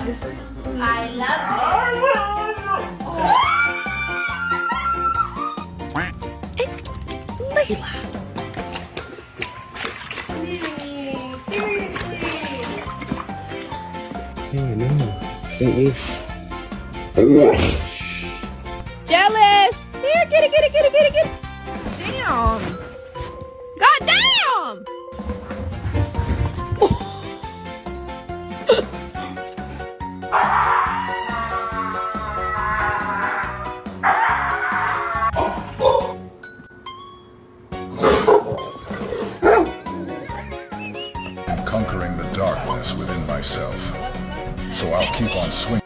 I love Layla. it. Seriously. Jealous. Here, get it. Damn. God damn. I'm conquering the darkness within myself. So I'll keep on swinging.